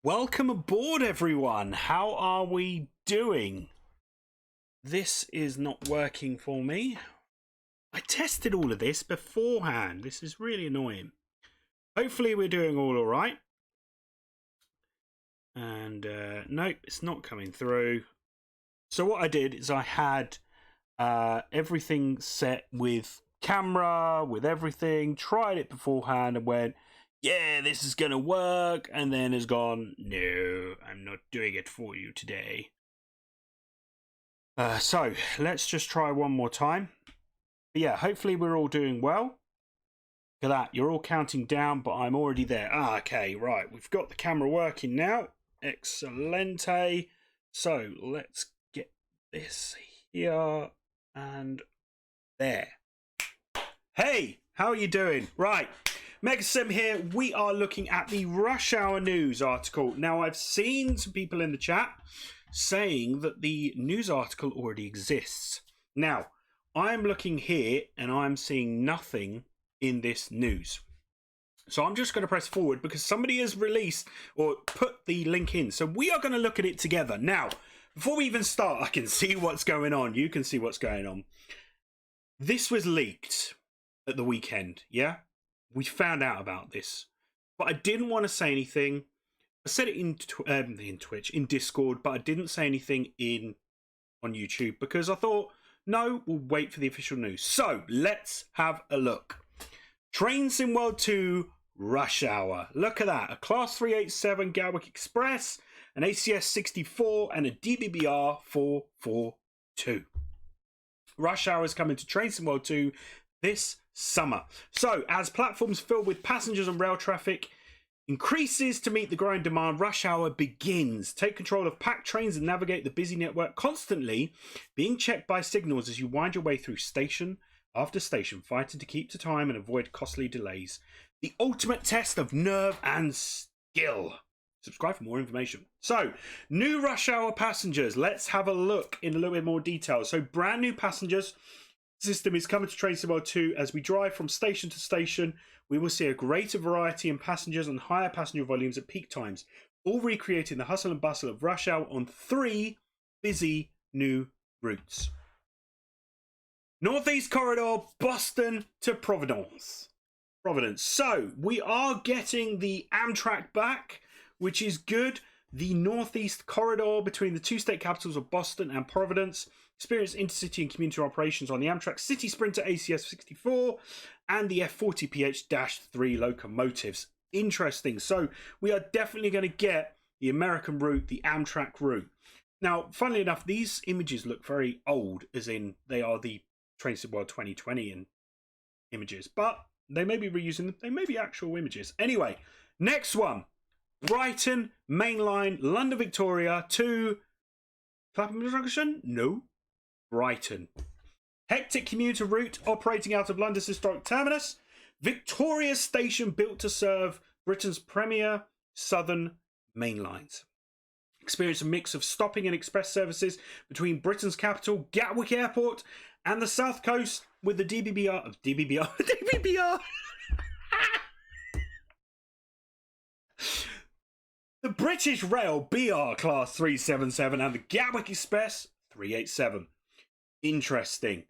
Welcome aboard, everyone. How are we doing? This is not working for me. I tested all of this beforehand. This is really annoying. Hopefully we're doing all right. And nope, it's not coming through. So what I did is I had everything set with camera, with everything, tried it beforehand and went, yeah, this is going to work, and then has gone, no, I'm not doing it for you today. So let's just try one more time. But yeah, hopefully we're all doing well. Look at that, you're all counting down, but I'm already there. Okay, right, we've got the camera working now. Excelente. So let's get this here and there. Hey, how are you doing? Right. Megasim here. We are looking at the Rush Hour News article. Now, I've seen some people in the chat saying that the news article already exists. Now, I'm looking here and I'm seeing nothing in this news. So I'm just going to press forward because somebody has released or put the link in. So we are going to look at it together. Now, before we even start, I can see what's going on. You can see what's going on. This was leaked at the weekend, yeah? We found out about this, but I didn't want to say anything. I said it in Twitch, in Discord, but I didn't say anything on YouTube because I thought, no, we'll wait for the official news. So let's have a look. Train Sim World 2 Rush Hour. Look at that. A Class 387 Gatwick Express, an ACS 64, and a DBBR 442. Rush Hour is coming to Train Sim World 2 this summer. So, as platforms filled with passengers and rail traffic increases to meet the growing demand, Rush Hour begins. Take control of packed trains and navigate the busy network, constantly being checked by signals as you wind your way through station after station, fighting to keep to time and avoid costly delays. The ultimate test of nerve and skill. Subscribe for more information. So, new Rush Hour passengers. Let's have a look in a little bit more detail. So, brand new passengers system is coming to Train Sim World 2. As we drive from station to station, we will see a greater variety in passengers and higher passenger volumes at peak times, all recreating the hustle and bustle of rush hour on 3 busy new routes. Northeast Corridor, Boston to Providence. So we are getting the Amtrak back, which is good. The Northeast Corridor between the two state capitals of Boston and Providence. Experience intercity and commuter operations on the Amtrak City Sprinter ACS 64 and the F40PH-3 locomotives. Interesting. So we are definitely going to get the American route, the Amtrak route. Now, funnily enough, these images look very old, as in they are the Train Sim World 2020 and images, but they may be reusing them. They may be actual images. Anyway, next one. Brighton Mainline, London Victoria to Clapham Junction? No. Brighton. Hectic commuter route operating out of London's historic terminus. Victoria Station built to serve Britain's premier southern main lines. Experience a mix of stopping and express services between Britain's capital, Gatwick Airport, and the south coast with the DBBR. The British Rail BR Class 377 and the Gatwick Express 387. Interesting.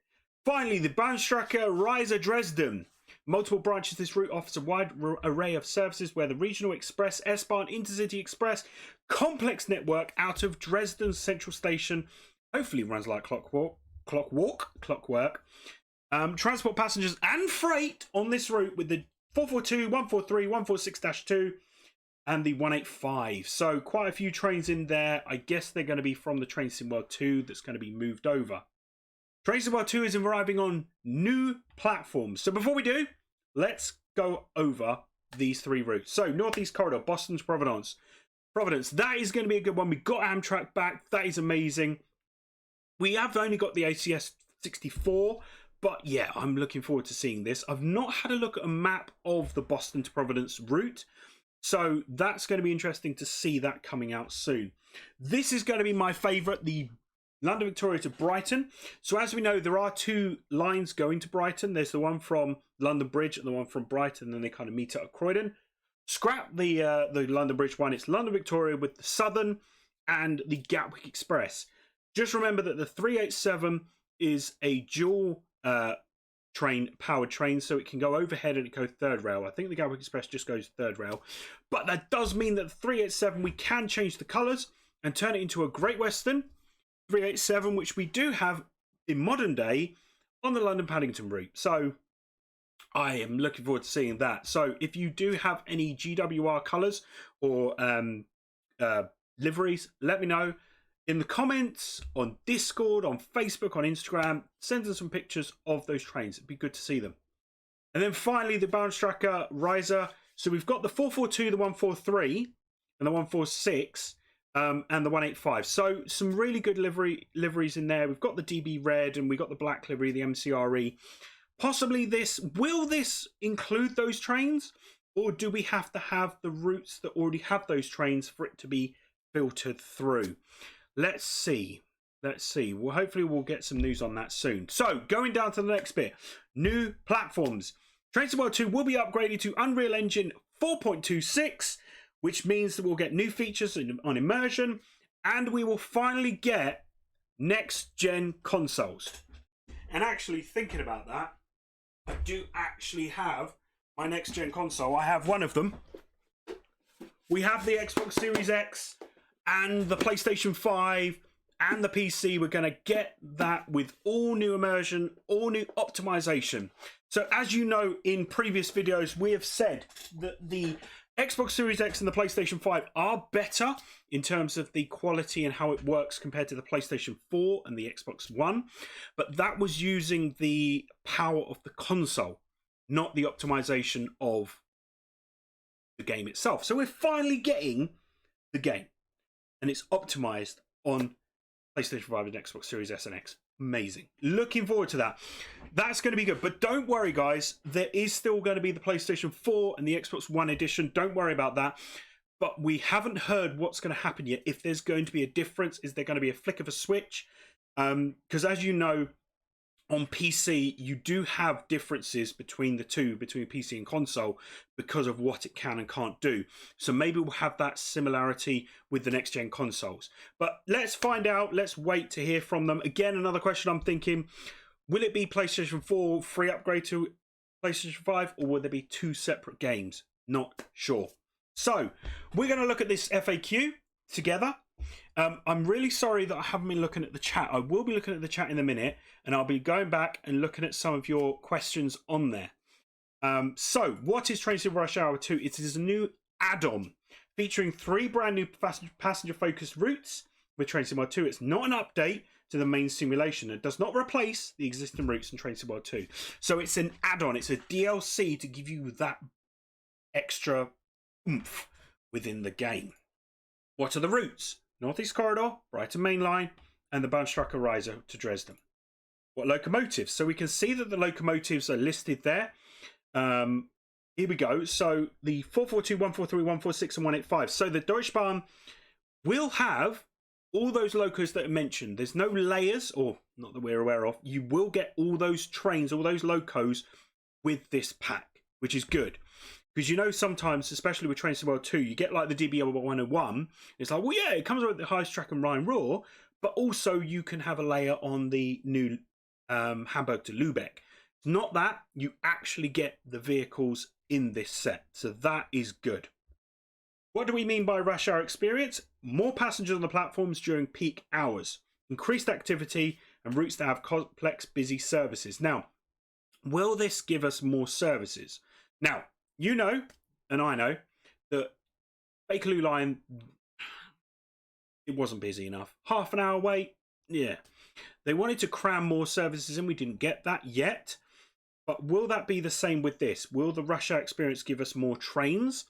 Finally, the Bahnstrecke Reise Dresden. Multiple branches. This route offers a wide array of services where the Regional Express, S-Bahn, Intercity Express complex network out of Dresden's central station hopefully runs like clockwork. Transport passengers and freight on this route with the 442, 143, 146-2 and the 185. So quite a few trains in there. I guess they're going to be from the Train Sim World 2 that's going to be moved over. Train Sim World 2 is arriving on new platforms. So before we do, let's go over these 3 routes. So Northeast Corridor, Boston to Providence. That is going to be a good one. We got Amtrak back. That is amazing. We have only got the ACS 64, but yeah, I'm looking forward to seeing this. I've not had a look at a map of the Boston to Providence route, so that's going to be interesting to see that coming out soon. This is going to be my favourite, the London Victoria to Brighton. So as we know, there are 2 lines going to Brighton. There's the one from London Bridge and the one from Brighton, and then they kind of meet up at Croydon. Scrap the London Bridge one. It's London Victoria with the Southern and the Gatwick Express. Just remember that the 387 is a dual powered train, so it can go overhead and it goes third rail. I think the Gatwick Express just goes third rail, but that does mean that the 387 we can change the colours and turn it into a Great Western 387, which we do have in modern day on the London Paddington route. So I am looking forward to seeing that. So if you do have any GWR colours or liveries, let me know in the comments, on Discord, on Facebook, on Instagram. Send us some pictures of those trains. It'd be good to see them. And then finally, the Bounce Tracker Riser. So we've got the 442, the 143, and the 146, and the 185. So some really good liveries in there. We've got the DB Red, and we've got the black livery, the MCRE. Possibly will this include those trains? Or do we have to have the routes that already have those trains for it to be filtered through? Let's see. Well, hopefully we'll get some news on that soon. So, going down to the next bit. New platforms. Train Sim World 2 will be upgraded to Unreal Engine 4.26, which means that we'll get new features on immersion, and we will finally get next-gen consoles. And actually, thinking about that, I do actually have my next-gen console. I have one of them. We have the Xbox Series X and the PlayStation 5 and the PC. We're going to get that with all new immersion, all new optimization. So as you know, in previous videos, we have said that the Xbox Series X and the PlayStation 5 are better in terms of the quality and how it works compared to the PlayStation 4 and the Xbox One. But that was using the power of the console, not the optimization of the game itself. So we're finally getting the game, and it's optimized on PlayStation 5 and Xbox Series S and X. Amazing. Looking forward to that. That's going to be good. But don't worry, guys. There is still going to be the PlayStation 4 and the Xbox One edition. Don't worry about that. But we haven't heard what's going to happen yet. If there's going to be a difference, is there going to be a flick of a switch? Because as you know, on PC, you do have differences between the two, between PC and console, because of what it can and can't do. So maybe we'll have that similarity with the next-gen consoles. But let's find out. Let's wait to hear from them. Again, another question I'm thinking, will it be PlayStation 4 free upgrade to PlayStation 5, or will there be two separate games? Not sure. So we're going to look at this FAQ together. I'm really sorry that I haven't been looking at the chat. I will be looking at the chat in a minute, and I'll be going back and looking at some of your questions on there. So, what is Train Sim Rush Hour 2? It is a new add-on featuring 3 brand new passenger-focused routes with Train Sim World 2. It's not an update to the main simulation. It does not replace the existing routes in Train Sim World 2. So, it's an add-on. It's a DLC to give you that extra oomph within the game. What are the routes? Northeast Corridor, Brighton Main Line, and the Bounce Tracker Riser to Dresden. What locomotives? So we can see that the locomotives are listed there. Here we go. So the 442, 143, 146, and 185. So the Deutsche Bahn will have all those locos that are mentioned. There's no layers, or not that we're aware of. You will get all those trains, all those locos with this pack, which is good. Because you know, sometimes, especially with Train Sim World 2, you get like the DB101. It's like, well, yeah, it comes with the Highest Track and Rhine Raw, but also you can have a layer on the new Hamburg to Lübeck. Not that, you actually get the vehicles in this set. So that is good. What do we mean by rush hour experience? More passengers on the platforms during peak hours. Increased activity and routes that have complex, busy services. Now, will this give us more services? Now, you know, and I know, that Bakerloo line, it wasn't busy enough. Half an hour wait, yeah. They wanted to cram more services in. We didn't get that yet. But will that be the same with this? Will the rush hour experience give us more trains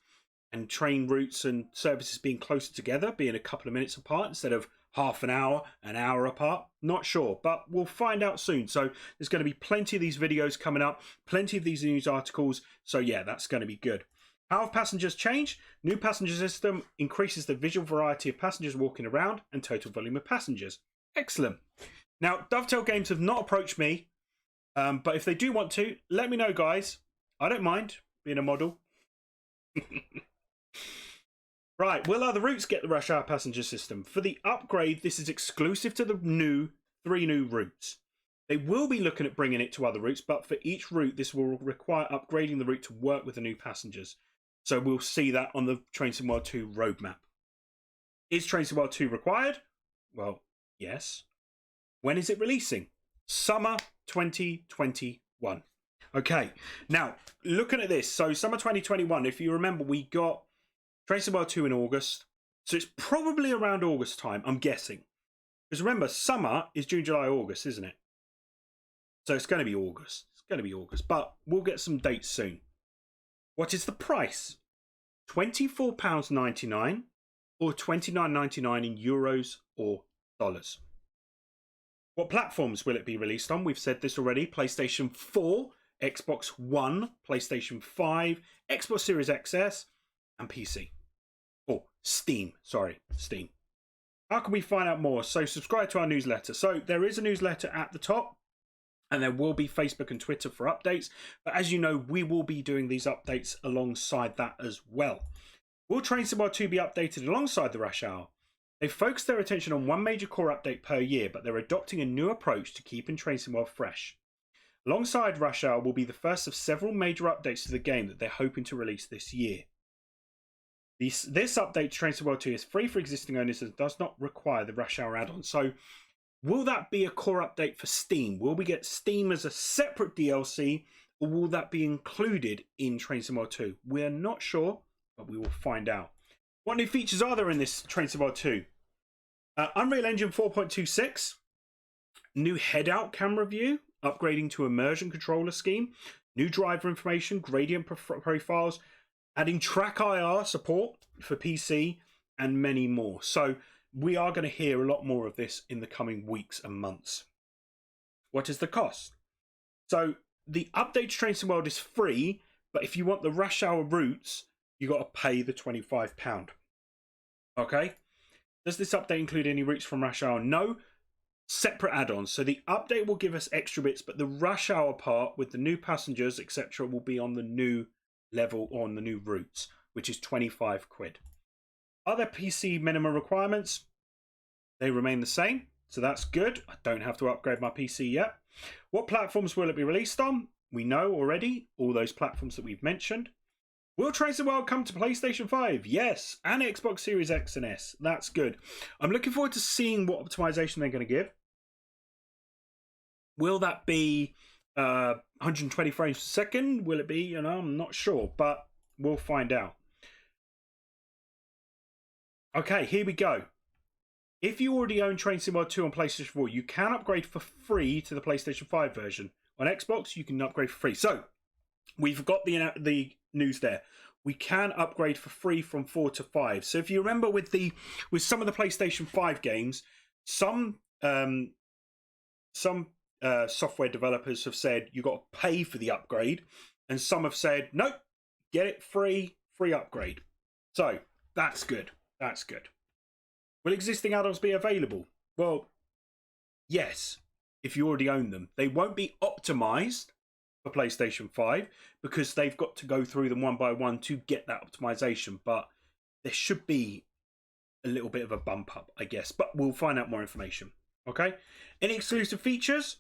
and train routes and services being closer together, being a couple of minutes apart instead of half an hour apart? Not sure, but we'll find out soon. So there's going to be plenty of these videos coming up, plenty of these news articles. So yeah, that's going to be good. How have passengers changed? New passenger system increases the visual variety of passengers walking around and total volume of passengers. Excellent. Now, Dovetail Games have not approached me, but if they do want to, let me know, guys. I don't mind being a model. Right, will other routes get the rush hour passenger system? For the upgrade, this is exclusive to the three new routes. They will be looking at bringing it to other routes, but for each route, this will require upgrading the route to work with the new passengers. So we'll see that on the Train Sim World 2 roadmap. Is Train Sim World 2 required? Well, yes. When is it releasing? Summer 2021. Okay, now looking at this, so summer 2021, if you remember, we got Train Sim World 2 in August, so it's probably around August time, I'm guessing. Because remember, summer is June, July, August, isn't it? So it's going to be August. It's going to be August, but we'll get some dates soon. What is the price? £24.99 or £29.99 in euros or dollars. What platforms will it be released on? We've said this already. PlayStation 4, Xbox One, PlayStation 5, Xbox Series XS, and PC. Oh, Steam. Sorry, Steam. How can we find out more? So subscribe to our newsletter. So there is a newsletter at the top, and there will be Facebook and Twitter for updates. But as you know, we will be doing these updates alongside that as well. Will Train Sim World 2 be updated alongside the Rush Hour? They focus their attention on one major core update per year, but they're adopting a new approach to keeping Train Sim World fresh. Alongside Rush Hour will be the first of several major updates to the game that they're hoping to release this year. This update to Train Sim World 2 is free for existing owners and does not require the Rush Hour add-on. So will that be a core update for Steam? Will we get Steam as a separate DLC, or will that be included in Train Sim World 2? We're not sure, but we will find out. What new features are there in this Train Sim World 2? Unreal Engine 4.26, new head-out camera view, upgrading to immersion controller scheme, new driver information, gradient profiles, adding track IR support for PC, and many more. So we are going to hear a lot more of this in the coming weeks and months. What is the cost? So the update to Train Sim World is free, but if you want the Rush Hour routes, you got to pay the £25. Okay? Does this update include any routes from Rush Hour? No. Separate add-ons. So the update will give us extra bits, but the Rush Hour part with the new passengers, etc., will be on the new level, on the new routes, which is 25 quid. Other PC minimum requirements, they remain the same, so that's good. I don't have to upgrade my PC yet. What platforms will it be released on? We know already all those platforms that we've mentioned. Will Train Sim World come to PlayStation 5? Yes, and Xbox Series X and S. That's good. I'm looking forward to seeing what optimization they're going to give. Will that be 120 frames per second? Will it be? You know, I'm not sure, but we'll find out. Okay, here we go. If you already own Train Sim World 2 on PlayStation 4, you can upgrade for free to the PlayStation 5 version. On Xbox, you can upgrade for free. So, we've got the news there. We can upgrade for free from 4 to 5. So if you remember with some of the PlayStation 5 games, some software developers have said you got to pay for the upgrade, and some have said nope, get it free upgrade. So that's good. That's good. Will existing add-ons be available? Well, yes, if you already own them. They won't be optimized for PlayStation 5 because they've got to go through them one by one to get that optimization, but there should be a little bit of a bump up, I guess, but we'll find out more information. Okay, any exclusive features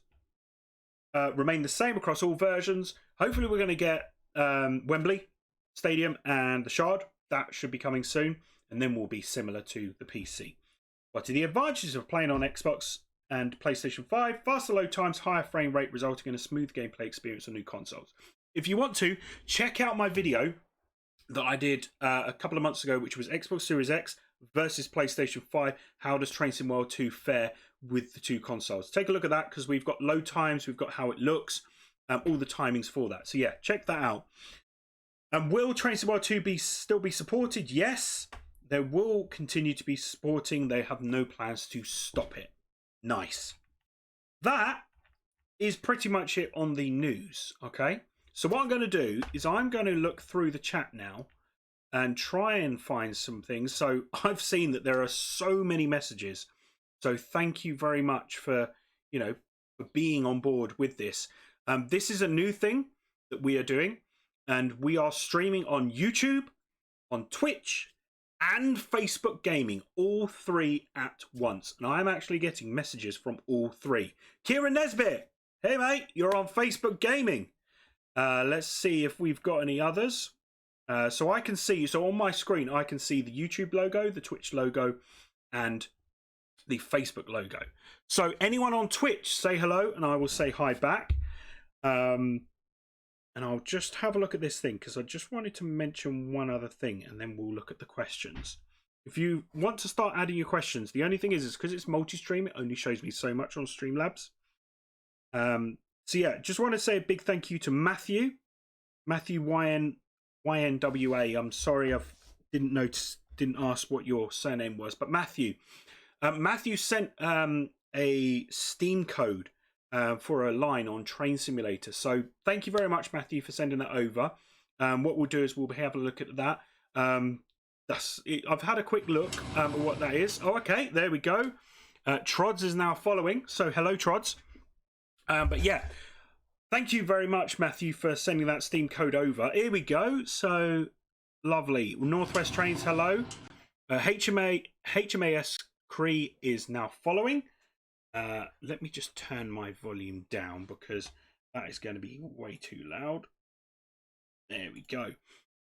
remain the same across all versions. Hopefully we're going to get Wembley Stadium and the Shard. That should be coming soon, and then we'll be similar to the PC. What are the advantages of playing on Xbox and PlayStation 5? Faster load times, higher frame rate, resulting in a smooth gameplay experience on new consoles. If you want to, check out my video that I did a couple of months ago, which was Xbox Series X versus PlayStation 5. How does Train Sim World 2 fare with the two consoles? Take a look at that because we've got load times, we've got how it looks, all the timings for that. So yeah, check that out. And will Train Sim World 2 still be supported? Yes, there will continue to be supporting. They have no plans to stop it. Nice. That is pretty much it on the news, okay? So what I'm going to do is I'm going to look through the chat now and try and find some things. So I've seen that there are so many messages. So thank you very much for, for being on board with this. This is a new thing that we are doing, and we are streaming on YouTube, on Twitch and Facebook Gaming, all three at once. And I'm actually getting messages from all three. Kieran Nesbitt, hey mate, you're on Facebook Gaming. Let's see if we've got any others. So I can see, so on my screen, I can see the YouTube logo, the Twitch logo, and the Facebook logo. So anyone on Twitch, say hello, and I will say hi back. And I'll just have a look at this thing, because I just wanted to mention one other thing, and then we'll look at the questions. If you want to start adding your questions, the only thing is because it's multi-stream, it only shows me so much on Streamlabs. So yeah, just want to say a big thank you to Matthew YNWA. I'm sorry, I didn't ask what your surname was, but Matthew. Matthew sent a Steam code for a line on Train Simulator. So thank you very much, Matthew, for sending that over. What we'll do is we'll have a look at that. I've had a quick look at what that is. Oh, okay, there we go. Trods is now following. So hello, Trods. But yeah, thank you very much, Matthew, for sending that Steam code over. Here we go. So lovely. Northwest Trains, hello. HMAS Cree is now following. Let me just turn my volume down because that is going to be way too loud. There we go.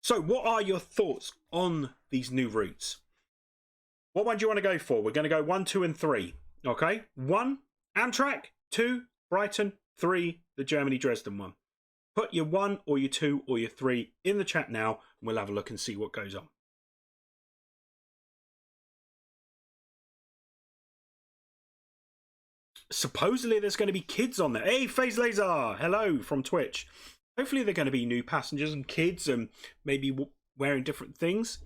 So what are your thoughts on these new routes? What one do you want to go for? We're going to go 1, 2, and 3. Okay. 1, Amtrak. 2, Brighton. 3, the Germany-Dresden one. Put your 1 or your 2 or your 3 in the chat now, and we'll have a look and see what goes on. Supposedly there's going to be kids on there. Hey, FaZe Laser, hello from Twitch. Hopefully they're going to be new passengers and kids and maybe wearing different things.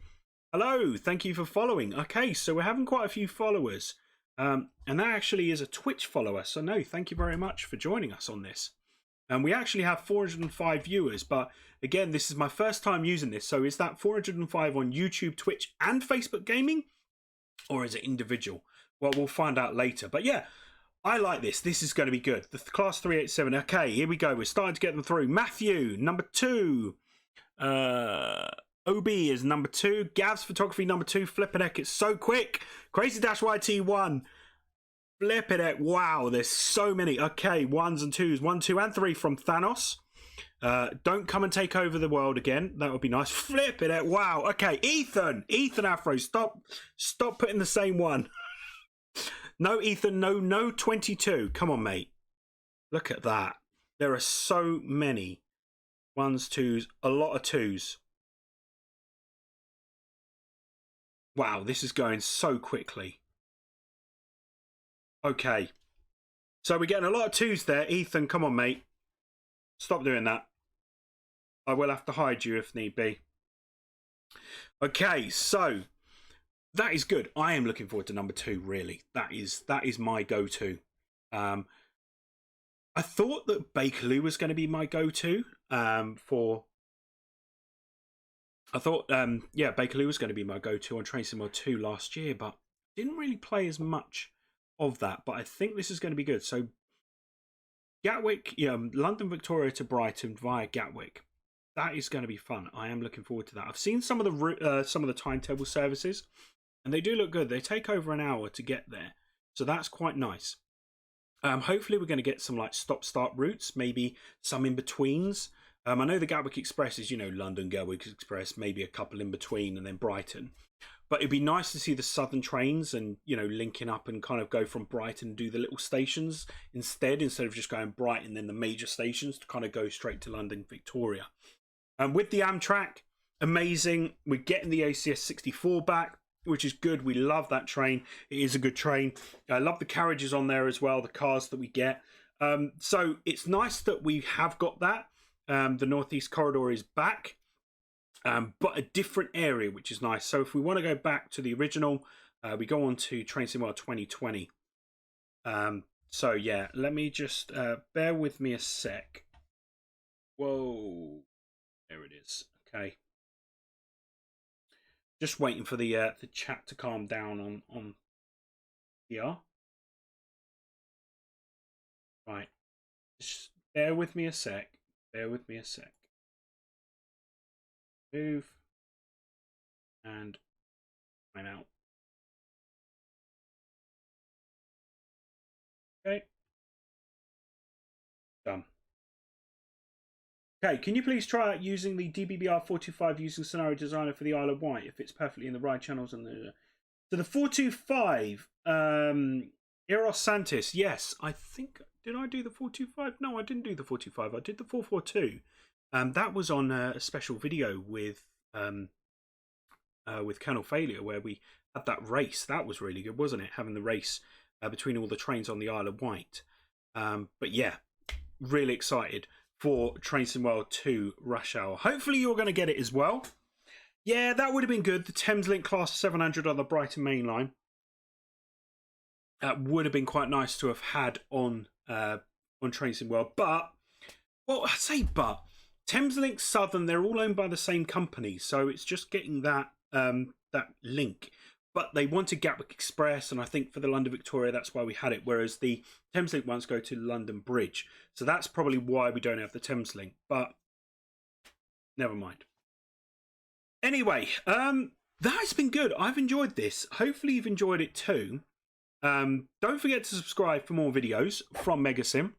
Hello, thank you for following. Okay, so we're having quite a few followers. And that actually is a Twitch follower. So no, thank you very much for joining us on this. And we actually have 405 viewers. But again, this is my first time using this. So is that 405 on YouTube, Twitch and Facebook Gaming? Or is it individual? Well, we'll find out later. But yeah, I like this. This is going to be good. The class 387. Okay, here we go. We're starting to get them through. Matthew, number 2. OB is number 2. Gav's Photography, number 2. Flippin' Heck, it's so quick. Crazy-YT1. Flippin' Heck, wow, there's so many. Okay, 1s and 2s. 1, 2, and 3 from Thanos. Don't come and take over the world again. That would be nice. Flippin' Heck, wow. Okay, Ethan Afro, stop putting the same one. No, Ethan, no 22. Come on, mate. Look at that. There are so many 1s, 2s, a lot of 2s. Wow, this is going so quickly. Okay. So we're getting a lot of 2s there. Ethan, come on, mate. Stop doing that. I will have to hide you if need be. Okay, so that is good. I am looking forward to number 2, really. That is my go-to. I thought that Bakerloo was going to be my go-to Bakerloo was going to be my go-to on Train Sim 2 last year, but didn't really play as much of that. But I think this is going to be good. So Gatwick, London Victoria to Brighton via Gatwick. That is going to be fun. I am looking forward to that. I've seen some of the timetable services, and they do look good. They take over an hour to get there, so that's quite nice. Hopefully we're going to get some like stop-start routes, maybe some in-betweens. I know the Gatwick Express is, London Gatwick Express, maybe a couple in between and then Brighton. But it'd be nice to see the southern trains and, linking up and kind of go from Brighton and do the little stations instead of just going Brighton then the major stations to kind of go straight to London Victoria. And with the Amtrak, amazing. We're getting the ACS 64 back, which is good. We love that train. It is a good train. I love the carriages on there as well, the cars that we get. So it's nice that we have got that. The Northeast Corridor is back, but a different area, which is nice. So if we want to go back to the original, we go on to Train Sim 2020. So yeah, let me just bear with me a sec. Whoa, there it is. Okay, just waiting for the chat to calm down on here. Right, just bear with me a sec. Bear with me a sec. Move. and time out. Okay. Done. Okay, can you please try out using the DBBR425 using Scenario Designer for the Isle of Wight if it's perfectly in the right channels and the... So the 425, Eros Santis, yes, I think, did I do the 425? No, I didn't do the 425, I did the 442. That was on a special video with Colonel Failure where we had that race. That was really good, wasn't it? Having the race between all the trains on the Isle of Wight. But yeah, really excited for Train Sim World 2 Rush Hour. Hopefully you're going to get it as well. Yeah, that would have been good. The Thameslink Class 700 on the Brighton Main Line. That would have been quite nice to have had on Train Sim World. But, well, I say but. Thameslink Southern, they're all owned by the same company. So it's just getting that that link. But they wanted Gatwick Express, and I think for the London Victoria, that's why we had it. Whereas the Thameslink ones go to London Bridge. So that's probably why we don't have the Thameslink. But never mind. Anyway, that has been good. I've enjoyed this. Hopefully you've enjoyed it too. Don't forget to subscribe for more videos from Megasim.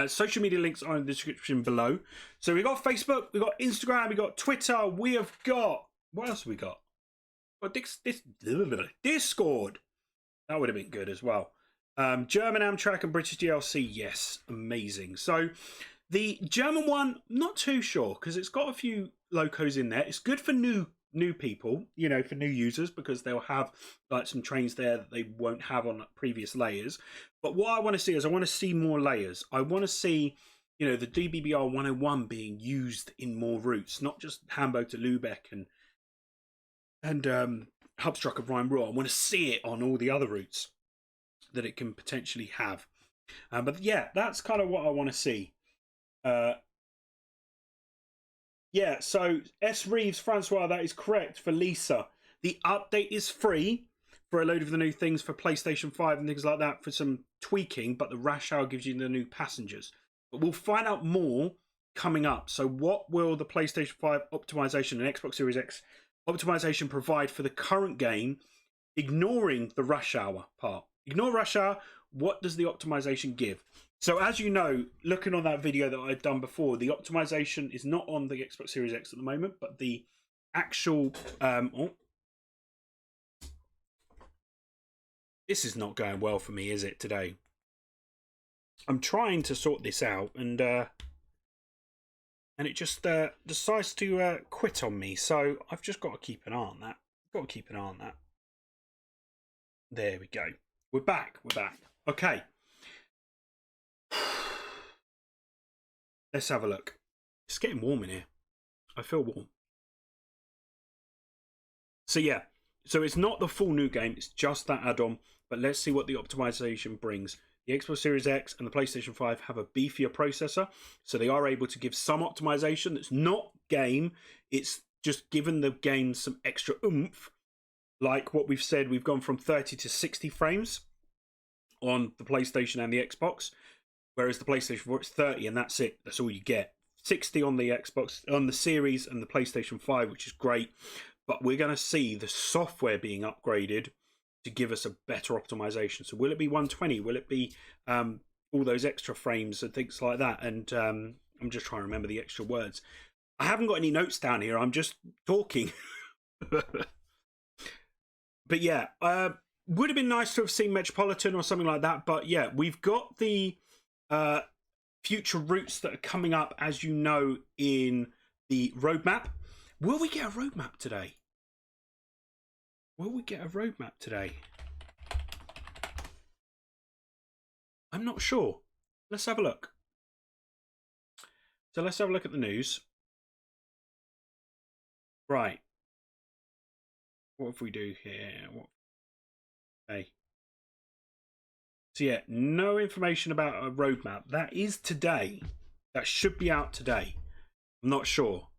Social media links are in the description below. So we've got Facebook, we've got Instagram, we've got Twitter, we have got... What else have we got? Well, Discord. That would have been good as well. German Amtrak and British DLC. Yes, amazing. So the German one, not too sure because it's got a few locos in there. It's good for new people, you know, for new users because they'll have like some trains there that they won't have on previous layers. But what I want to see is I want to see more layers. I want to see, you know, the DBBR 101 being used in more routes, not just Hamburg to Lübeck and Hubstruck of Rhine-Ruhr. I want to see it on all the other routes that it can potentially have. But yeah, that's kind of what I want to see. Yeah, so S. Reeves, Francois, that is correct for Lisa. The update is free for a load of the new things for PlayStation 5 and things like that for some tweaking, but the Rush Hour gives you the new passengers. But we'll find out more coming up. So what will the PlayStation 5 optimization and Xbox Series X optimization provide for the current game, ignoring the Rush Hour part? Ignore Rush Hour. What does the optimization give? So as you know, looking on that video that I've done before, the optimization is not on the Xbox Series X at the moment, but the actual... This is not going well for me, is it, today? I'm trying to sort this out, and it just decides to quit on me. So I've just got to keep an eye on that. Got to keep an eye on that. There we go. We're back. We're back. Okay. Let's have a look. It's getting warm in here. I feel warm. So yeah. So it's not the full new game. It's just that add-on. But let's see what the optimization brings. The Xbox Series X and the PlayStation 5 have a beefier processor. So they are able to give some optimization that's not game. It's just given the game some extra oomph. Like what we've said, we've gone from 30 to 60 frames on the PlayStation and the Xbox. Whereas the PlayStation 4, it's 30 and that's it. That's all you get. 60 on the Xbox, on the Series and the PlayStation 5, which is great. But we're going to see the software being upgraded to give us a better optimization. So will it be 120? Will it be all those extra frames and things like that? And I'm just trying to remember the extra words. I haven't got any notes down here. I'm just talking. But yeah, would have been nice to have seen Metropolitan or something like that. But yeah, we've got the future routes that are coming up, as you know, in the roadmap. Will we get a roadmap today? Will we get a roadmap today? I'm not sure. Let's have a look. So let's have a look at the news. Right. What if we do here? What? Okay. So yeah, no information about a roadmap. That is today. That should be out today. I'm not sure.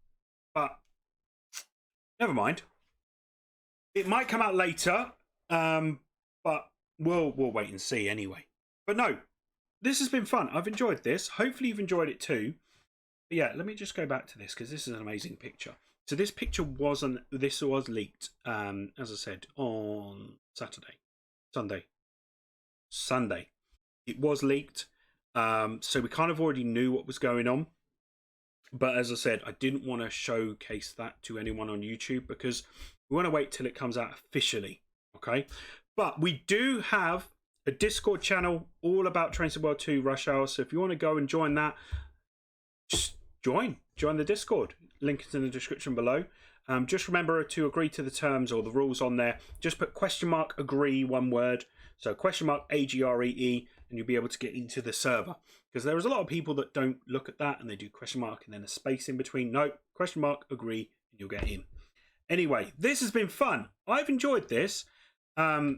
But never mind. It might come out later, but we'll wait and see anyway. But no, this has been fun. I've enjoyed this. Hopefully you've enjoyed it too. But yeah, let me just go back to this because this is an amazing picture. So this picture was leaked, as I said, on Sunday. It was leaked, so we kind of already knew what was going on. But as I said, I didn't want to showcase that to anyone on YouTube because we want to wait till it comes out officially. Okay, but we do have a Discord channel all about Train Sim World 2 Rush Hour. So if you want to go and join that, just join the Discord. Link is in the description below. Just remember to agree to the terms or the rules on there. Just put !agree, one word. So !agree, and you'll be able to get into the server. Because there is a lot of people that don't look at that and they do question mark and then a space in between. No, !agree, and you'll get in. Anyway, this has been fun. I've enjoyed this. As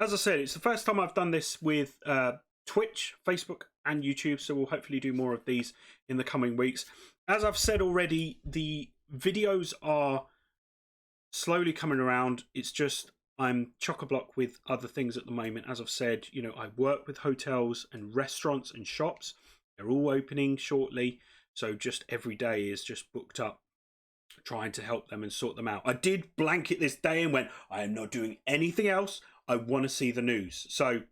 I said, it's the first time I've done this with Twitch, Facebook, and YouTube. So we'll hopefully do more of these in the coming weeks. As I've said already, the videos are slowly coming around. It's just I'm chock-a-block with other things at the moment. As I've said, you know, I work with hotels and restaurants and shops. They're all opening shortly. So just every day is just booked up trying to help them and sort them out. I did blanket this day and went, I am not doing anything else. I want to see the news. So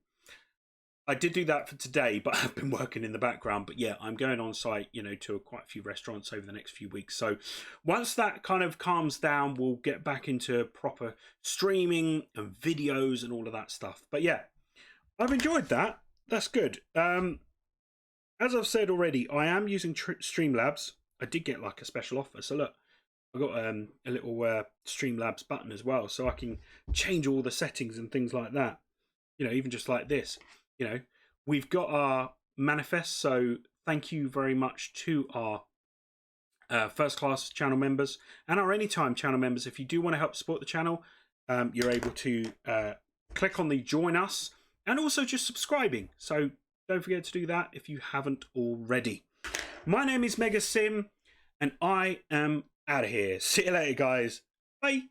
I did do that for today, but I've been working in the background. But yeah, I'm going on site, you know, to quite a few restaurants over the next few weeks. So once that kind of calms down, we'll get back into proper streaming and videos and all of that stuff. But yeah, I've enjoyed that. That's good. As I've said already, I am using Streamlabs. I did get like a special offer. So look, I've got a little Streamlabs button as well. So I can change all the settings and things like that. You know, even just like this. You know, we've got our manifest, so thank you very much to our first class channel members and our anytime channel members. If you do want to help support the channel, you're able to click on the join us and also just subscribing. So don't forget to do that if you haven't already. My name is Mega Sim and I am out of here. See you later, guys. Bye.